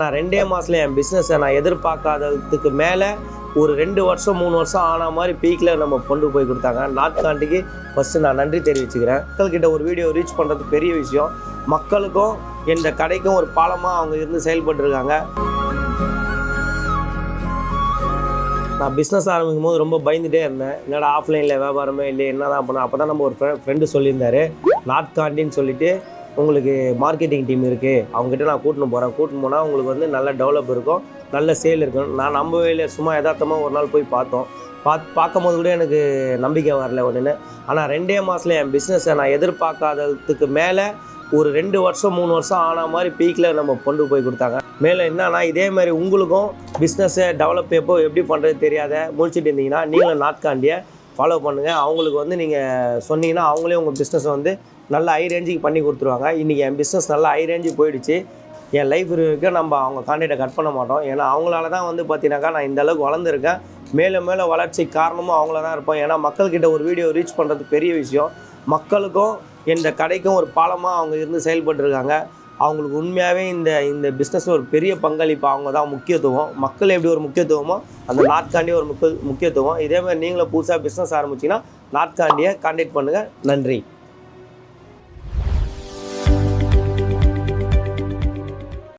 நான் 2 மாதத்துல என் பிஸ்னஸை நான் எதிர்பார்க்காததுக்கு மேலே ஒரு 2 வருஷம் 3 வருஷம் ஆன மாதிரி பீக்கில் நம்ம கொண்டு போய் கொடுத்தாங்க. நாட்காண்டிக்கு ஃபஸ்ட்டு நான் நன்றி தெரிவிச்சுக்கிறேன். மக்கள்கிட்ட ஒரு வீடியோ ரீச் பண்ணுறது பெரிய விஷயம். மக்களுக்கும் இந்த கடைக்கும் ஒரு பாலமாக அவங்க இருந்து செயல்பட்டுருக்காங்க. நான் பிஸ்னஸ் ஆரம்பிக்கும் போது ரொம்ப பயந்துகிட்டே இருந்தேன். என்னடா ஆஃப்லைனில் வியாபாரமே இல்லை, என்ன தான் பண்ண. அப்போ தான் நம்ம ஒரு ஃப்ரெண்டு சொல்லியிருந்தார், நாட்காண்டின்னு சொல்லிட்டு உங்களுக்கு மார்க்கெட்டிங் டீம் இருக்குது, அவங்ககிட்ட நான் கூட்டின்னு போனால் உங்களுக்கு வந்து நல்ல டெவலப் இருக்கும், நல்ல சேல் இருக்கும். நான் நம்பவே இல்லை. சும்மா யதார்த்தமாக ஒரு நாள் போய் பார்க்கும்போது கூட எனக்கு நம்பிக்கை வரல ஒன்றுன்னு. ஆனால் 2 மாதத்துல என் பிஸ்னஸை நான் எதிர்பார்க்காததுக்கு மேலே ஒரு 2 வருஷம் 3 வருஷம் ஆன மாதிரி பீக்கில் நம்ம கொண்டு போய் கொடுத்தாங்க. மேலே என்னன்னா, இதே மாதிரி உங்களுக்கும் பிஸ்னஸை டெவலப் எப்படி பண்ணுறது தெரியாத முடிச்சுட்டு இருந்தீங்கன்னா நீங்களும் நாட்காண்டியை ஃபாலோ பண்ணுங்கள். அவங்களுக்கு வந்து நீங்கள் சொன்னீங்கன்னா அவங்களே உங்கள் பிஸ்னஸை வந்து நல்ல ஹை ரேஞ்சுக்கு பண்ணி கொடுத்துருவாங்க. இன்றைக்கி என் பிஸ்னஸ் நல்லா ஹை ரேஞ்சுக்கு போயிடுச்சு. என் லைஃப் வரைக்கும் நம்ம அவங்க கான்டாக்டை கட் பண்ண மாட்டோம். ஏன்னா அவங்களால தான் வந்து பார்த்தீங்கன்னாக்கா நான் இந்த அளவுக்கு வளர்ந்துருக்கேன். மேலே வளர்ச்சிக்கு காரணமும் அவங்கள தான் இருப்போம். ஏன்னா மக்கள்கிட்ட ஒரு வீடியோ ரீச் பண்ணுறது பெரிய விஷயம். மக்களுக்கும் இந்த கடைக்கும் ஒரு பாலமாக அவங்க இருந்து செயல்பட்டுருக்காங்க. அவங்களுக்கு உண்மையாகவே இந்த பிஸ்னஸில் ஒரு பெரிய பங்களிப்பு அவங்க தான் முக்கியத்துவம். மக்கள் எப்படி ஒரு முக்கியத்துவமோ அந்த நாட்காண்டி ஒரு முக்கியத்துவம். இதே மாதிரி நீங்களும் புதுசாக பிஸ்னஸ் ஆரம்பிச்சிங்கன்னா நாட்காண்டியை கான்டாக்ட் பண்ணுங்கள். நன்றி.